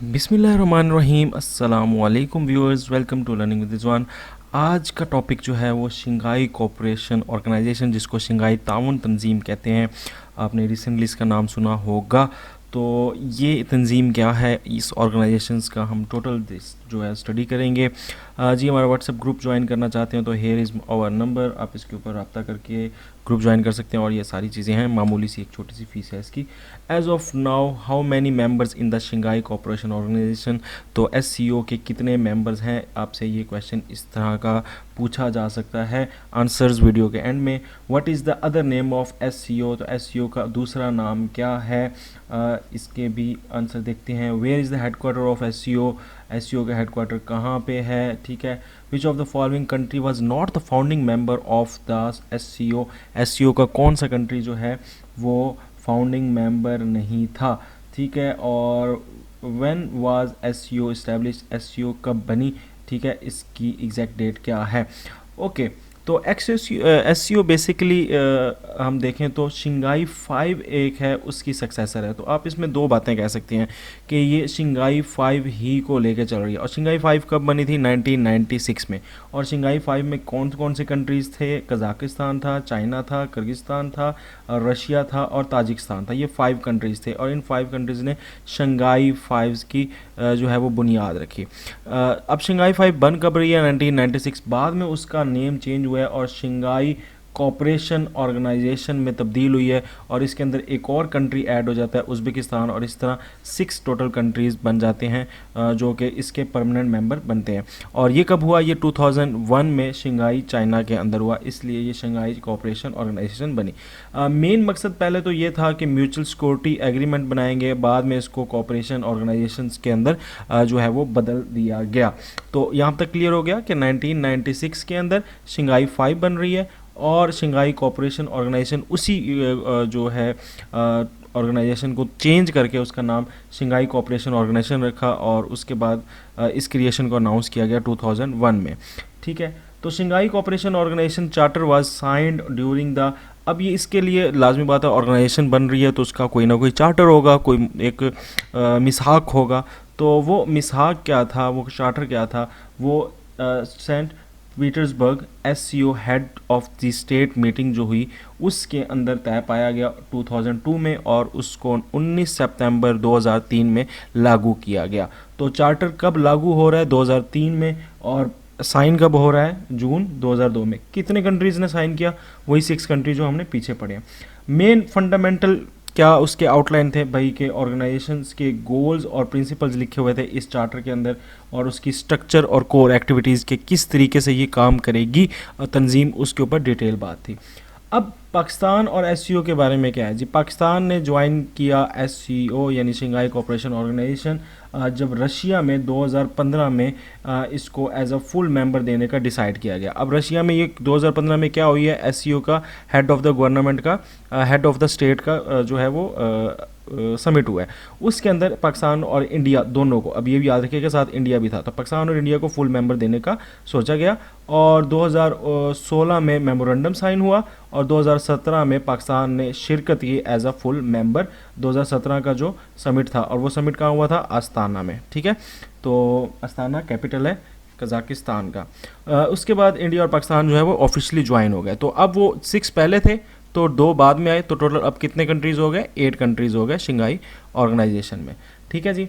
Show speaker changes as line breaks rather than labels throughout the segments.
बिस्मिल्लाहिर्रहमानिर्रहीम अस्सलामुअलैकुम viewers, welcome to learning with Rizwan. आज का टॉपिक जो है वो शंघाई कोऑपरेशन ऑर्गेनाइजेशन, जिसको शंघाई ताउन तंजीम कहते हैं। आपने रिसेंटली इसका नाम सुना होगा। तो ये तंजीम क्या है, इस ऑर्गेनाइजेशंस का हम टोटल जो है स्टडी करेंगे। जी, हमारा व्हाट्सएप ग्रुप ज्वाइन करना चाहते हैं तो हेयर इज़ आवर नंबर, आप इसके ऊपर रब्ता करके ग्रुप ज्वाइन कर सकते हैं। और ये सारी चीज़ें हैं, मामूली सी एक छोटी सी फीस है इसकी। As of now, how many members in the Shanghai cooperation organisation, तो एससीओ के कितने मेंबर्स हैं, आपसे ये क्वेश्चन इस तरह का पूछा जा सकता है आंसर्स वीडियो के एंड में। What is the other name of SCO, तो एससीओ का दूसरा नाम क्या है, इसके भी आंसर देखते हैं। Where is the headquarter of SCO, SCO का हेडक्वार्टर कहाँ पे है, ठीक है। Which of the following country was not the founding member of the SCO, SCO का कौन सा कंट्री जो है वो फाउंडिंग मेंबर नहीं था, ठीक है। और when was SCO established, SCO कब बनी, ठीक है, इसकी एग्जैक्ट डेट क्या है। ओके, तो एससीओ बेसिकली हम देखें तो शंघाई 5 एक है, उसकी सक्सेसर है। तो आप इसमें दो बातें कह सकती हैं कि ये शंघाई 5 ही को लेके चल रही है। और शंघाई 5 कब बनी थी, 1996 में। और शंघाई 5 में कौन कौन से कंट्रीज़ थे, कज़ाकिस्तान था, चाइना था, किर्गिस्तान था, रशिया था और ताजिकिस्तान था। ये 5 कंट्रीज़ थे और इन 5 कंट्रीज़ ने शंघाई 5 की जो है वो बुनियाद रखी। अब शंघाई 5 बन कब रही है, 1996। बाद में उसका नेम चेंज हुआ है और शंघाई कॉपरेशन ऑर्गेनाइजेशन में तब्दील हुई है। और इसके अंदर एक और कंट्री ऐड हो जाता है, उज़्बेकिस्तान। और इस तरह 6 टोटल कंट्रीज़ बन जाते हैं जो कि इसके परमानेंट मेंबर बनते हैं। और ये कब हुआ, ये 2001 में शंघाई चाइना के अंदर हुआ, इसलिए ये शंघाई कॉपरेशन ऑर्गेनाइजेशन बनी। मेन मकसद पहले तो ये था कि म्यूचुअल सिक्योरिटी एग्रीमेंट बनाएंगे, बाद में इसको कॉपरेशन ऑर्गेनाइजेशन के अंदर जो है वो बदल दिया गया। तो यहाँ तक क्लियर हो गया कि 1996 के अंदर शंघाई 5 बन रही है और शंघाई कॉपरेशन ऑर्गेनाइजेशन उसी जो है ऑर्गेनाइजेशन को चेंज करके उसका नाम शंघाई कॉपरेशन ऑर्गेनाइजेशन रखा। और उसके बाद इस क्रिएशन को अनाउंस किया गया 2001 में, ठीक है। तो Shanghai cooperation organisation charter was signed during the, अब ये इसके लिए लाजमी बात है, ऑर्गेनाइजेशन बन रही है तो उसका कोई ना कोई चार्टर होगा, कोई एक मिसहाक होगा। तो वो मिसहाक क्या था, वो चार्टर क्या था, वो Saint Petersburg SCO head of the state meeting जो हुई उसके अंदर तय पाया गया 2002 में, और उसको 19 सितंबर 2003 में लागू किया गया। तो चार्टर कब लागू हो रहा है, 2003 में। और साइन कब हो रहा है, जून 2002 में। कितने कंट्रीज़ ने साइन किया, वही 6 कंट्री जो हमने पीछे पढ़े हैं। मेन फंडामेंटल क्या उसके आउटलाइन थे भाई, के ऑर्गेनाइजेशंस के गोल्स और प्रिंसिपल्स लिखे हुए थे इस चार्टर के अंदर, और उसकी स्ट्रक्चर और कोर एक्टिविटीज़ के किस तरीके से ये काम करेगी तंजीम, उसके ऊपर डिटेल बात थी। अब पाकिस्तान और एससीओ के बारे में क्या है जी, पाकिस्तान ने ज्वाइन किया एससीओ यानी शंघाई कोऑपरेशन ऑर्गेनाइजेशन जब रशिया में 2015 में इसको एज अ फुल मेंबर देने का डिसाइड किया गया। अब रशिया में ये 2015 में क्या हुई है, एससीओ का हेड ऑफ द गवर्नमेंट का, हेड ऑफ द स्टेट का जो है वो समिट हुआ है। उसके अंदर पाकिस्तान और इंडिया दोनों को, अब ये भी याद रखिएगा साथ इंडिया भी था, तो पाकिस्तान और इंडिया को फुल मेंबर देने का सोचा गया। और 2016 में मेमोरेंडम साइन हुआ और 2017 में पाकिस्तान ने शिरकत की एज अ फुल मेंबर। 2017 का जो समिट था, और वो समिट कहाँ हुआ था, आस्ताना में, ठीक है। तो आस्ताना कैपिटल है कज़ाकिस्तान का। उसके बाद इंडिया और पाकिस्तान जो है वो ऑफिशियली ज्वाइन हो गए। तो अब वो 6 पहले थे तो 2 बाद में आए, तो टोटल अब कितने कंट्रीज़ हो गए, 8 कंट्रीज़ हो गए शंघाई ऑर्गेनाइजेशन में, ठीक है जी।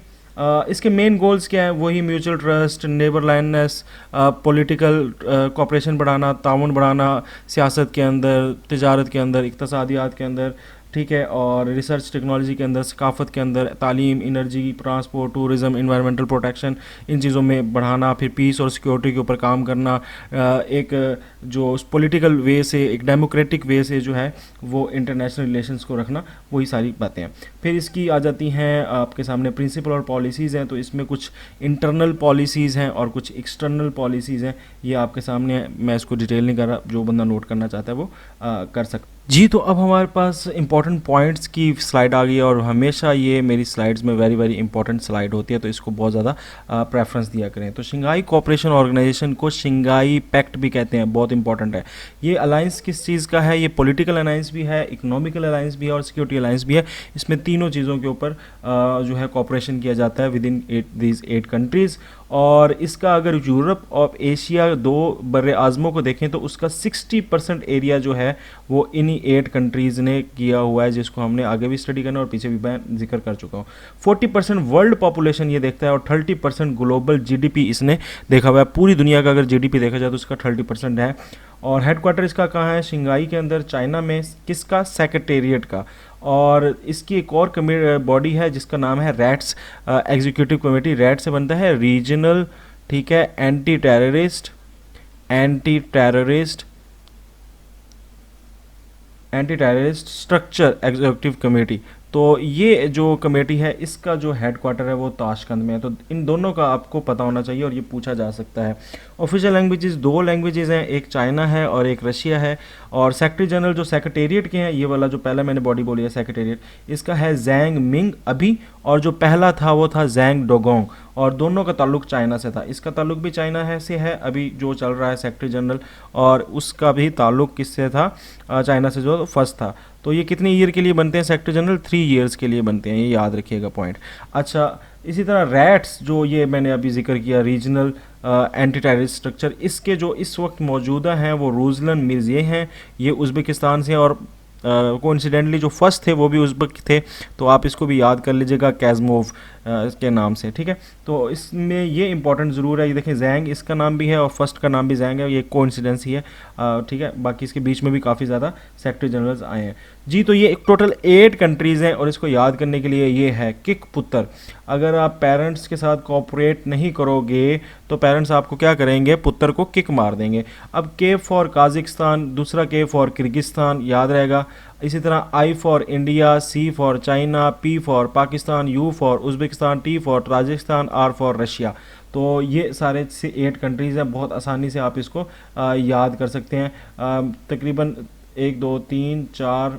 इसके मेन गोल्स क्या हैं, वही म्यूचुअल ट्रस्ट, नेबरलाइननेस, पॉलिटिकल कोऑपरेशन बढ़ाना, ताउन बढ़ाना सियासत के अंदर, तिजारत के अंदर, इक़्तिसादियात के अंदर, ठीक है। और रिसर्च टेक्नोलॉजी के अंदर, सकाफ़त के अंदर, तालीम, energy, transport, tourism, environmental protection, इन चीज़ों में बढ़ाना। फिर पीस और सिक्योरिटी के ऊपर काम करना, एक जो पॉलिटिकल वे से, एक डेमोक्रेटिक वे से जो है वो इंटरनेशनल रिलेशंस को रखना, वही सारी बातें हैं। फिर इसकी आ जाती हैं आपके सामने प्रिंसिपल और पॉलिसीज़ हैं। तो इसमें कुछ इंटरनल पॉलिसीज़ हैं और कुछ एक्सटर्नल पॉलिसीज़ हैं, ये आपके सामने है। मैं इसको डिटेल नहीं कर रहा, जो बंदा नोट करना चाहता है वो कर सकता। जी, तो अब हमारे पास इम्पोर्टेंट पॉइंट्स की स्लाइड आ गई है और हमेशा ये मेरी स्लाइड्स में वेरी वेरी इंपॉर्टेंट स्लाइड होती है, तो इसको बहुत ज़्यादा प्रेफरेंस दिया करें। तो शंघाई कोऑपरेशन ऑर्गेनाइजेशन को शंघाई पैक्ट भी कहते हैं, बहुत इंपॉर्टेंट है। ये अलायंस किस चीज़ का है? ये पॉलिटिकल अलायंस भी है, इकोनॉमिकल अलायंस भी है और सिक्योरिटी अलायंस भी है। इसमें तीनों चीज़ों के ऊपर जो है कोऑपरेशन किया जाता है विद इन दीज 8 कंट्रीज़। और इसका अगर यूरोप और एशिया दो बर्रे आज़मों को देखें तो उसका 60% एरिया जो है वो इन्हीं 8 कंट्रीज़ ने किया हुआ है, जिसको हमने आगे भी स्टडी करना और पीछे भी मैं जिक्र कर चुका हूँ। 40% वर्ल्ड पॉपुलेशन ये देखता है और 30% ग्लोबल जीडीपी इसने देखा हुआ है। पूरी दुनिया का अगर जीडीपी देखा जाए तो उसका 30% है। और हेडक्वार्टर इसका कहाँ है? शंघाई के अंदर, चाइना में। किसका? सेक्रेटेरिएट का। और इसकी एक और बॉडी है जिसका नाम है रैट्स एग्जीक्यूटिव कमेटी। रैट से बनता है रीजनल, ठीक है, anti terrorist structure executive committee. तो ये जो कमेटी है इसका जो हेडक्वार्टर है वो ताशकंद में है। तो इन दोनों का आपको पता होना चाहिए और ये पूछा जा सकता है। ऑफिशियल लैंग्वेजेस दो लैंग्वेजेस हैं, एक चाइना है और एक रशिया है। और सेक्रेटरी जनरल जो सेक्रेटेरिएट के हैं, ये वाला जो पहला मैंने बॉडी बोली है सेक्रेटेरिएट, इसका है जैंग मिंग अभी, और जो पहला था वो था जैंग डोगोंग। और दोनों का ताल्लुक चाइना से था। इसका ताल्लुक भी चाइना है से है अभी जो चल रहा है सेक्रेटरी जनरल, और उसका भी ताल्लुक किससे था? चाइना से जो फर्स्ट था। तो ये कितने ईयर के लिए बनते हैं सेक्रेटरी जनरल? 3 ईयर्स के लिए बनते हैं, ये याद रखिएगा पॉइंट। अच्छा, इसी तरह रैट्स जो ये मैंने अभी जिक्र किया, रीजनल एंटी टेररिस्ट स्ट्रक्चर, इसके जो इस वक्त मौजूदा हैं वो रूजलन मिर्ज़े हैं, ये उज़्बेकिस्तान से। और कोइंसिडेंटली जो फर्स्ट थे वो भी उज़्बेक थे, तो आप इसको भी याद कर लीजिएगा कैज़मोव के नाम से, ठीक है। तो इसमें ये इंपॉर्टेंट ज़रूर है, ये देखें जैंग इसका नाम भी है और फर्स्ट का नाम भी जैंग है, ये कोइंसिडेंस ही है, ठीक है। बाकी इसके बीच में भी काफ़ी ज़्यादा सेक्रेटरी जनरल्स आए हैं। जी, तो ये एक टोटल 8 कंट्रीज़ हैं और इसको याद करने के लिए ये है किक पुत्र। अगर आप पेरेंट्स के साथ कोऑपरेट नहीं करोगे तो पेरेंट्स आपको क्या करेंगे? पुत्र को किक मार देंगे। अब के फॉर काज़िकिस्तान, दूसरा के फॉर किर्गिस्तान, याद रहेगा। इसी तरह I for India, C for China, P for Pakistan, U for Uzbekistan, T for Tajikistan, R for Russia. तो ये सारे से 8 कंट्रीज़ हैं, बहुत आसानी से आप इसको याद कर सकते हैं। तकरीबन 1 2 3 4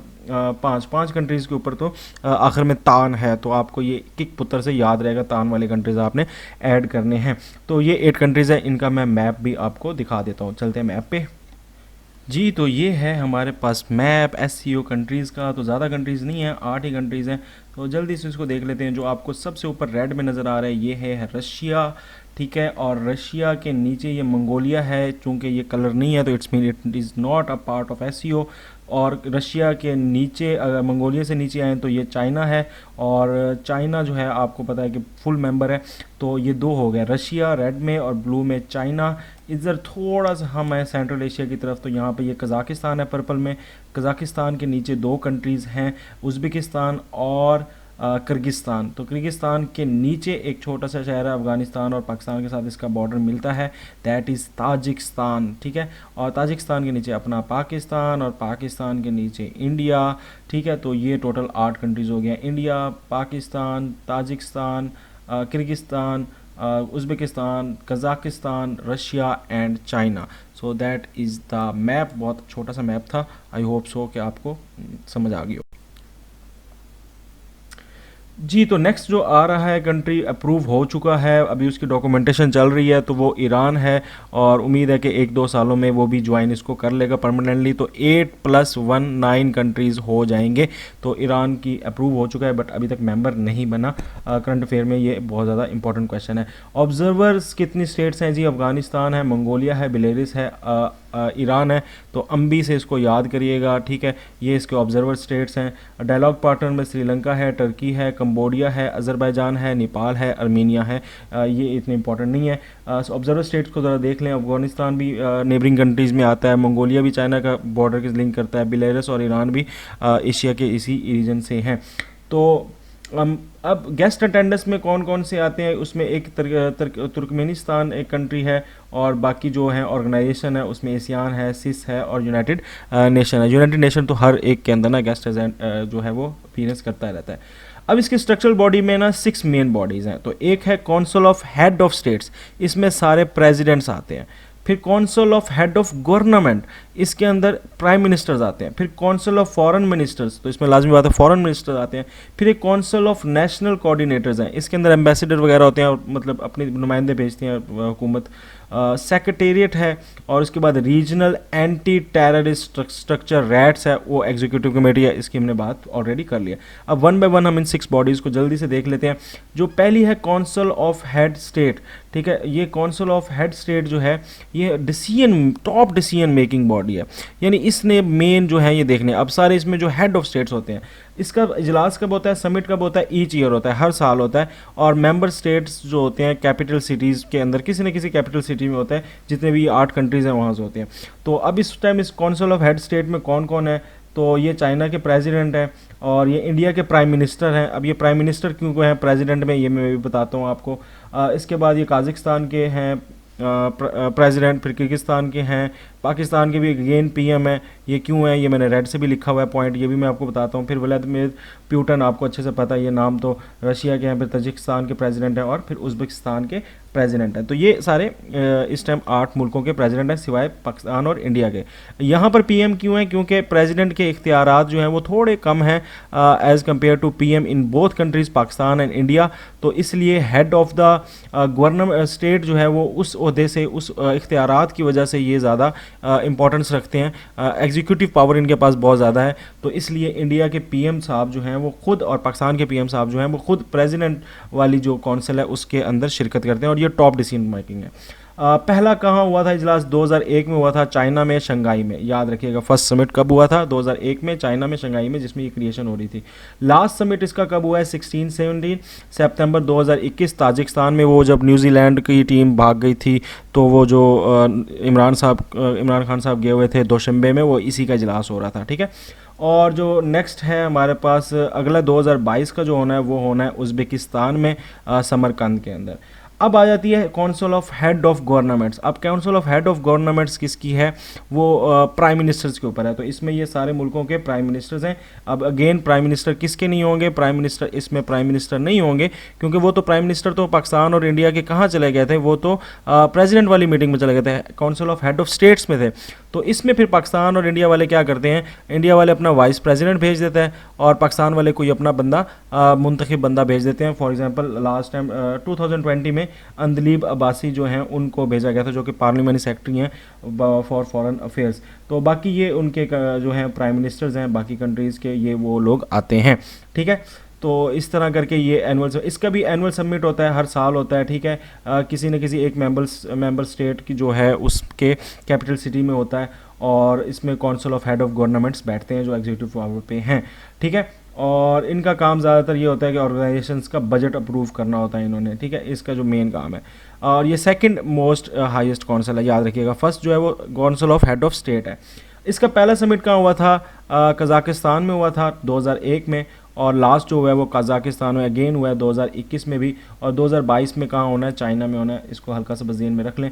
5 कंट्रीज़ के ऊपर तो आखिर में तान है, तो आपको ये किक पुत्र से याद रहेगा, तान वाले कंट्रीज़ आपने ऐड करने हैं। तो ये 8 कंट्रीज़ हैं, इनका मैं मैप भी आपको दिखा देता हूँ। चलते हैं मैप पे। जी, तो ये है हमारे पास मैप एससीओ कंट्रीज़ का। तो ज़्यादा कंट्रीज़ नहीं है, 8 ही कंट्रीज़ हैं। तो जल्दी से इसको देख लेते हैं। जो आपको सबसे ऊपर रेड में नज़र आ रहा है ये है रशिया, ठीक है। और रशिया के नीचे ये मंगोलिया है, चूँकि ये कलर नहीं है तो it's mean it is not a part of SCO. और रशिया के नीचे, अगर मंगोलिया से नीचे आए तो ये चाइना है। और चाइना जो है आपको पता है कि फुल मेंबर है। तो ये दो हो गए, रशिया रेड में और ब्लू में चाइना। इधर थोड़ा सा हम हैं सेंट्रल एशिया की तरफ, तो यहाँ पे ये कज़ाकिस्तान है पर्पल में। कज़ाकिस्तान के नीचे 2 कंट्रीज़ हैं, उज़्बेकिस्तान और किर्गिस्तान। तो किर्गिस्तान के नीचे एक छोटा सा शहर है, अफ़गानिस्तान और पाकिस्तान के साथ इसका बॉर्डर मिलता है, दैट इज़ ताजिकिस्तान, ठीक है। और ताजिकिस्तान के नीचे अपना पाकिस्तान और पाकिस्तान के नीचे इंडिया, ठीक है। तो ये टोटल 8 कंट्रीज़ हो गए, India, Pakistan, Tajikistan, Kyrgyzstan, Uzbekistan, Kazakhstan, Russia and China. So that is the map. बहुत छोटा सा मैप था, आई होप सो कि आपको समझ आ गई हो। जी, तो नेक्स्ट जो आ रहा है कंट्री अप्रूव हो चुका है, अभी उसकी डॉक्यूमेंटेशन चल रही है, तो वो ईरान है। और उम्मीद है कि 1-2 सालों में वो भी ज्वाइन इसको कर लेगा परमानेंटली। तो 8+1 9 कंट्रीज़ हो जाएंगे। तो ईरान की अप्रूव हो चुका है बट अभी तक मेंबर नहीं बना। करंट अफेयर में ये बहुत ज़्यादा इंपॉर्टेंट क्वेश्चन है। ऑब्जर्वर्स कितनी स्टेट्स हैं? जी, अफ़गानिस्तान है, मंगोलिया है, बेलारूस है, ईरान है। तो अम्बी से इसको याद करिएगा, ठीक है। ये इसके ऑब्जर्वर स्टेट्स हैं। डायलॉग पार्टनर में श्रीलंका है, टर्की है, कंबोडिया है, अज़रबैजान है, नेपाल है, अर्मीनिया है। ये इतने इंपॉर्टेंट नहीं है। ऑब्जर्वर स्टेट्स को ज़रा देख लें। अफ़गानिस्तान भी नेबरिंग कंट्रीज़ में आता है, मंगोलिया भी चाइना का बॉर्डर के लिंक करता है, बेलारूस और ईरान भी एशिया के इसी रीजन से हैं। तो अब गेस्ट अटेंडेंस में कौन कौन से आते हैं? उसमें एक तुर्कमेनिस्तान एक कंट्री है, और बाकी जो है ऑर्गेनाइजेशन है उसमें एशियान है, सिस है और यूनाइटेड नेशन है। यूनाइटेड नेशन तो हर एक के अंदर ना गेस्ट जो है वो अपीयरेंस करता रहता है। अब इसके स्ट्रक्चरल बॉडी में ना 6 मेन बॉडीज़ हैं। तो एक है council of head of states, इसमें सारे प्रेसिडेंट्स आते हैं। फिर council of head of government, इसके अंदर प्राइम मिनिस्टर्स आते हैं, फिर काउंसिल ऑफ फॉरेन मिनिस्टर्स, तो इसमें लाजमी बात है फॉरेन मिनिस्टर्स आते हैं, फिर एक काउंसिल ऑफ नेशनल कोऑर्डिनेटर्स हैं, इसके अंदर एम्बेसडर वगैरह होते हैं और मतलब अपने नुमाइंदे भेजती हैं हुकूमत। सेक्रेटेरिएट है, और उसके बाद regional anti terrorist structure rats है, वो एग्जीक्यूटिव कमेटी है, इसकी हमने बात ऑलरेडी कर लिया। अब वन बाय वन हम इन 6 बॉडीज़ को जल्दी से देख लेते हैं। जो पहली है काउंसिल ऑफ हेड स्टेट, ठीक है, ये काउंसिल ऑफ हेड स्टेट जो है ये टॉप डिसीजन मेकिंग बॉडी है, यानी इसने मेन जो है ये देखने, अब सारे इसमें जो हेड ऑफ स्टेट्स होते हैं, इसका इजलास कब होता है, समिट कब होता है, ईच ईयर होता है, हर साल होता है, और मेंबर स्टेट्स जो होते हैं कैपिटल सिटीज़ के अंदर किसी न किसी कैपिटल सिटी में होता है, जितने भी 8 कंट्रीज़ हैं वहाँ से होते हैं। तो अब इस टाइम इस काउंसिल ऑफ हेड स्टेट में कौन कौन है, तो ये चाइना के प्रेसिडेंट हैं और ये इंडिया के प्राइम मिनिस्टर हैं। अब ये प्राइम मिनिस्टर क्यों को हैं प्रेसिडेंट में, ये मैं भी बताता हूँ आपको। इसके बाद ये काज़ाकिस्तान के हैं प्रेसिडेंट, फिर किर्गिस्तान के हैं, पाकिस्तान के भी अगेन पीएम है। ये क्यों है, ये मैंने रेड से भी लिखा हुआ है पॉइंट, ये भी मैं आपको बताता हूँ। फिर व्लादिमीर पुतिन, आपको अच्छे से पता है ये नाम, तो रशिया के हैं, फिर तजिकिस्तान के प्रेसिडेंट हैं, और फिर उज़्बेकिस्तान के प्रेसिडेंट हैं। तो ये सारे इस टाइम 8 मुल्कों के प्रेसिडेंट हैं सिवाय पाकिस्तान और इंडिया के। यहाँ पर पीएम क्यों है, क्योंकि प्रेसिडेंट के इख्तियारात जो हैं वो थोड़े कम हैं as compare to PM in both countries Pakistan and India. तो इसलिए head of the governor state जो है वो उस ओहदे से, उस इख्तियारात की वजह से ये ज़्यादा इंपॉर्टेंस रखते हैं, एग्जीक्यूटिव पावर इनके पास बहुत ज़्यादा है। तो इसलिए इंडिया के पीएम साहब जो हैं वो खुद, और पाकिस्तान के पीएम साहब जो हैं वो खुद प्रेसिडेंट वाली जो काउंसिल है उसके अंदर शिरकत करते हैं, और ये टॉप डिसीजन मेकिंग है। पहला कहाँ हुआ था इजलास, 2001 में हुआ था, चाइना में, शंघाई में। याद रखिएगा फर्स्ट समिट कब हुआ था, 2001 में, चाइना में, शंघाई में, जिसमें ये क्रिएशन हो रही थी। लास्ट समिट इसका कब हुआ है, 16-17 सितंबर 2021, ताजिकिस्तान में। वो जब न्यूजीलैंड की टीम भाग गई थी, तो वो जो इमरान खान साहब गए हुए थे दोशंबे में, वो इसी का इजलास हो रहा था, ठीक है। और जो नेक्स्ट है हमारे पास अगला 2022 का जो होना है वो होना है उज़्बेकिस्तान में, समरकंद के अंदर। अब आ जाती है council of head of governments. अब council of head of governments किसकी है, वो प्राइम मिनिस्टर्स के ऊपर है। तो इसमें ये सारे मुल्कों के प्राइम मिनिस्टर्स हैं। अब अगेन प्राइम मिनिस्टर किसके नहीं होंगे, प्राइम मिनिस्टर इसमें प्राइम मिनिस्टर नहीं होंगे, क्योंकि वो तो प्राइम मिनिस्टर तो पाकिस्तान और इंडिया के कहाँ चले गए थे, वो तो प्रेसिडेंट वाली मीटिंग में चले गए थे, council of head of states में थे। तो इसमें फिर पाकिस्तान और इंडिया वाले क्या करते हैं, इंडिया वाले अपना वाइस प्रेसिडेंट भेज देते हैं, और पाकिस्तान वाले कोई अपना बंदा मुंतखब बंदा भेज देते हैं। फॉर एग्जांपल लास्ट टाइम 2020 में अंदलीब अब्बासी जो हैं उनको भेजा गया था, जो कि पार्लियामेंट्री सेक्रेटरी हैं फॉर फॉरेन अफेयर्स। तो बाकी ये उनके जो हैं प्राइम मिनिस्टर्स हैं बाकी कंट्रीज़ के, ये वो लोग आते हैं, ठीक है। तो इस तरह करके ये इसका भी एनुअल सबमिट होता है, हर साल होता है, ठीक है। किसी न किसी एक मेंबर स्टेट की जो है उसके कैपिटल सिटी में होता है, और इसमें council of head of governments बैठते हैं जो एग्जीक्यूटिव पावर पे हैं, ठीक है। और इनका काम ज़्यादातर ये होता है कि ऑर्गेनाइजेशंस का बजट अप्रूव करना होता है इन्होंने, ठीक है, इसका जो मेन काम है। और ये सेकंड मोस्ट हाईएस्ट काउंसिल है, याद रखिएगा। फर्स्ट जो है वो council of head of state है। इसका पहला समिट कहाँ हुआ था, कज़ाकिस्तान में हुआ था 2001 में, और लास्ट जो हुआ है वो कज़ाकिस्तान में अगेन हुआ है 2021 में भी, और 2022 में कहाँ होना है, चाइना में होना है। इसको हल्का सा बज़ीन में रख लें।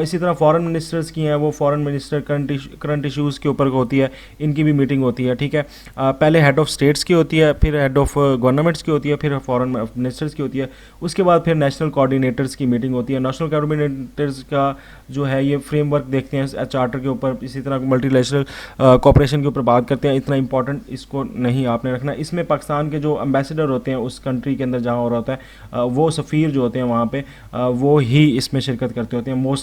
इसी तरह फॉरेन मिनिस्टर्स की हैं, वो फॉरेन मिनिस्टर करंट इश्यूज़ के ऊपर होती है, इनकी भी मीटिंग होती है, ठीक है। पहले हेड ऑफ स्टेट्स की होती है, फिर हेड ऑफ गवर्नमेंट्स की होती है, फिर फॉरेन मिनिस्टर्स की होती है, उसके बाद फिर नेशनल कोऑर्डिनेटर्स की मीटिंग होती है। नेशनल कोऑर्डिनेटर्स का जो है ये फ्रेमवर्क देखते हैं चार्टर के ऊपर, इसी तरह मल्टीलैटरल कोऑपरेशन के ऊपर बात करते हैं। इतना इंपॉर्टेंट इसको नहीं आपने रखना। इसमें पाकिस्तान के जो एम्बेसडर होते हैं उस कंट्री के अंदर जहाँ हो रहा होता है, वो सफ़ीर जो होते हैं वहाँ पे, वो ही इसमें शिरकत करते होते हैं मोस्टली।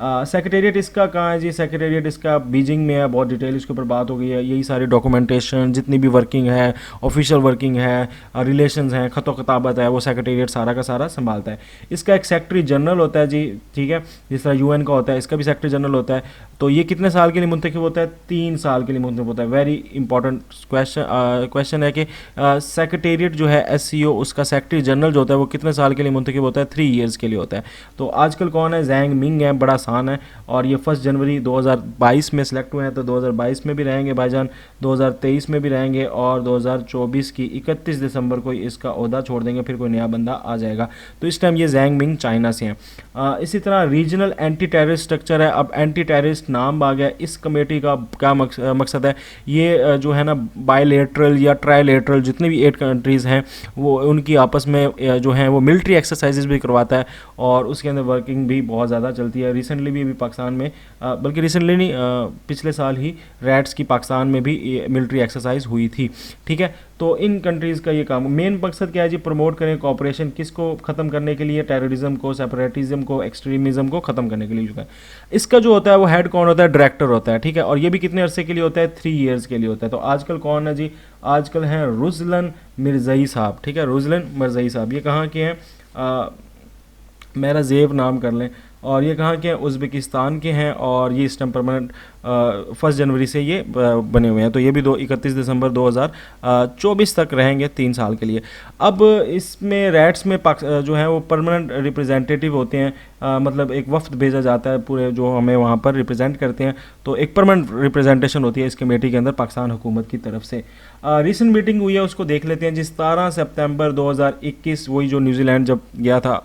सेक्रेटेरिएट इसका कहाँ है जी, सेक्रेटेरिएट इसका बीजिंग में है, बहुत डिटेल इसके ऊपर बात हो गई है। यही सारी डॉक्यूमेंटेशन जितनी भी वर्किंग है, ऑफिशियल वर्किंग है, रिलेशंस हैं, ख़त ख़ताबत है, वो सेक्रेटेरिएट सारा का सारा संभालता है। इसका एक सेक्रेटरी जनरल होता है जी, ठीक है, जिस तरह यूएन का होता है, इसका भी सेक्रेटरी जनरल होता है। तो ये कितने साल के लिए मुंतखब होता है, 3 साल के लिए मुंतखब होता है। वेरी इंपॉर्टेंट क्वेश्चन है कि सेक्रेटेरिएट जो है SCO, उसका सेक्रेटरी जनरल जो होता है वो कितने साल के लिए मुंतखब होता है, 3 ईयर्स के लिए होता है। तो आजकल कौन है, जैंग मिंग है, बड़ा आसान है, और ये 1 जनवरी 2022 में सिलेक्ट हुए हैं। तो 2022 में भी रहेंगे भाईजान, 2023 में भी रहेंगे, और 2024 की 31 दिसंबर को इसका ओहदा छोड़ देंगे, फिर कोई नया बंदा आ जाएगा। तो इस टाइम ये जैंग मिंग चाइना से हैं। इसी तरह रीजनल एंटी टेररिस्ट स्ट्रक्चर है। अब एंटी टेररिस्ट नाम आ गया। इस कमेटी का क्या मकसद है, ये जो है ना बायलेटरल या ट्राइलेटरल जितने भी 8 कंट्रीज़ हैं वो उनकी आपस में जो है वो मिलिट्री एक्सरसाइजेज भी करवाता है, और उसके अंदर वर्किंग भी बहुत ज़्यादा चलती है। रिसेंटली रिसेंटली भी अभी पाकिस्तान में बल्कि रिसेंटली नहीं, पिछले साल ही रैट्स की पाकिस्तान में भी मिलिट्री एक्सरसाइज हुई थी। ठीक है, तो इन कंट्रीज़ का ये काम, मेन मकसद क्या है जी, प्रमोट करें कॉपरेशन, किसको ख़त्म करने के लिए, टेररिज्म को, सेपरेटिज्म को, एक्सट्रीमिज्म को ख़त्म करने के लिए जो है। इसका जो होता है वो हेड कौन होता है, डायरेक्टर होता है। ठीक है, और ये भी कितने अरसे के लिए होता है, 3 ईयर्स के लिए होता है। तो आजकल कौन है जी, आजकल हैं रुजलन मिर्ज़ई साहब। ठीक है, रुजलन मिर्ज़ई साहब, ये कहाँ के हैं, मेरा ज़ेब नाम कर लें, और ये कहाँ के हैं, उज़्बेकिस्तान के हैं, और ये इस टाइम परमानेंट 1 जनवरी से ये बने हुए हैं। तो ये भी 31 दिसंबर 2024 तक रहेंगे, 3 साल के लिए। अब इसमें रैट्स में जो है वो परमानेंट रिप्रेजेंटेटिव होते हैं, मतलब एक वफ्द भेजा जाता है पूरे जो हमें वहाँ पर रिप्रेजेंट करते हैं। तो एक परमानेंट रिप्रेजेंटेशन होती है इस कमेटी के अंदर पाकिस्तान हुकूमत की तरफ से। रिसेंट मीटिंग हुई है, उसको देख लेते हैं। जिस 17 सितंबर 2021, वही जो न्यूजीलैंड जब गया था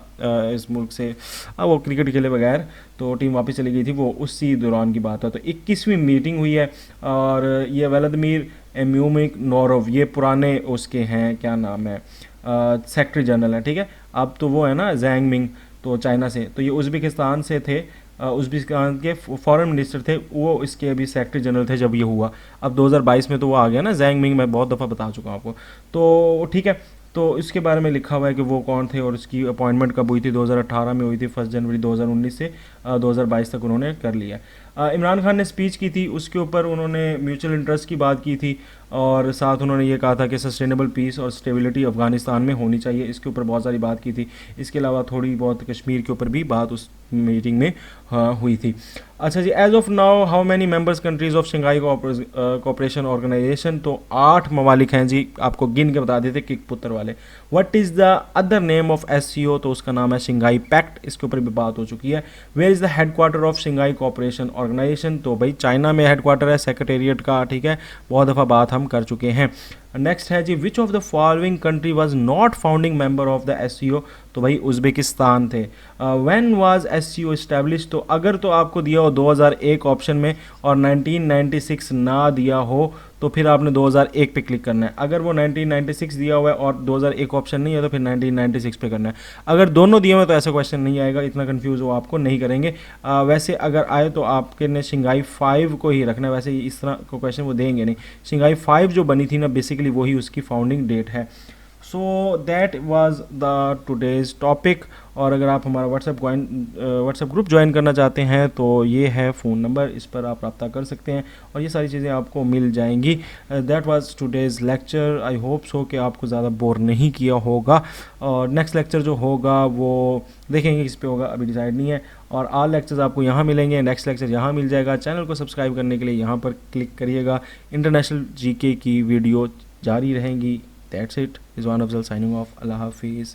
इस मुल्क से, वो क्रिकेट खेले बगैर, तो टीम वापस चली गई थी, वो उसी दौरान की बात है। तो 21वीं मीटिंग हुई है, और ये व्लादिमीर एम्यूमिनोव, ये पुराने उसके हैं, क्या नाम है, सेक्रेटरी जनरल है। ठीक है, अब तो वो है ना ज़ैंग मिंग, तो चाइना से, तो ये उज़्बेकिस्तान से थे, उज़्बेकिस्तान के फॉरेन मिनिस्टर थे वो, इसके अभी सेक्रेटरी जनरल थे जब ये हुआ। अब 2022 में तो वो आ गया ना ज़ैंग मिंग, मैं बहुत दफ़ा बता चुका हूँ आपको। तो ठीक है, तो इसके बारे में लिखा हुआ है कि वो कौन थे और उसकी अपॉइंटमेंट कब हुई थी, 2018 में हुई थी, 1 जनवरी 2019 से 2022 तक उन्होंने कर लिया। इमरान खान ने स्पीच की थी, उसके ऊपर उन्होंने म्यूचुअल इंटरेस्ट की बात की थी, और साथ उन्होंने ये कहा था कि सस्टेनेबल पीस और स्टेबिलिटी अफ़गानिस्तान में होनी चाहिए, इसके ऊपर बहुत सारी बात की थी। इसके अलावा थोड़ी बहुत कश्मीर के ऊपर भी बात उस मीटिंग में हुई थी। अच्छा जी, as of now how many members countries of Shanghai cooperation organisation, तो 8 ममालिक हैं जी, आपको गिन के बता देते किक पुत्र वाले। What is the other name of SCO, तो उसका नाम है शंघाई पैक्ट, इसके ऊपर भी बात हो चुकी है। Where is the headquarter of Shanghai cooperation organisation, तो भाई चाइना में हेडक्वार्टर है सेक्रेटेरिएट का। ठीक है, बहुत दफ़ा बात हम कर चुके हैं। नेक्स्ट है जी, which of the following country was not founding member of the SCO, तो भाई उज़्बेकिस्तान थे। व्हेन वाज SCO इस्टेब्लिश, तो अगर तो आपको दिया हो 2001 ऑप्शन में और 1996 ना दिया हो, तो फिर आपने 2001 पे क्लिक करना है। अगर वो 1996 दिया हुआ है और 2001 ऑप्शन नहीं है, तो फिर 1996 पे करना है। अगर दोनों दिए हुए तो ऐसा क्वेश्चन नहीं आएगा, इतना कंफ्यूज वो आपको नहीं करेंगे। वैसे अगर आए तो आपके ने शंघाई 5 को ही रखना है, वैसे इस तरह को क्वेश्चन वो देंगे नहीं। शंघाई 5 जो बनी थी ना, बेसिकली वही उसकी फाउंडिंग डेट है। So that was the today's topic. और अगर आप हमारा व्हाट्सएप ग्रुप ज्वाइन करना चाहते हैं तो ये है फ़ोन नंबर, इस पर आप रब्ता कर सकते हैं और ये सारी चीज़ें आपको मिल जाएंगी। That was today's lecture. I hope so कि आपको ज़्यादा बोर नहीं किया होगा। और नेक्स्ट लेक्चर जो होगा वो देखेंगे किस पे होगा, अभी डिसाइड नहीं है। और ऑल लेक्चर्स आपको यहाँ मिलेंगे, नेक्स्ट लेक्चर यहाँ मिल जाएगा। चैनल को सब्सक्राइब करने के लिए यहाँ पर क्लिक करिएगा। इंटरनेशनल GK की वीडियो जारी रहेंगी। That's it. Rizwan Afzal signing off. Allah Hafiz.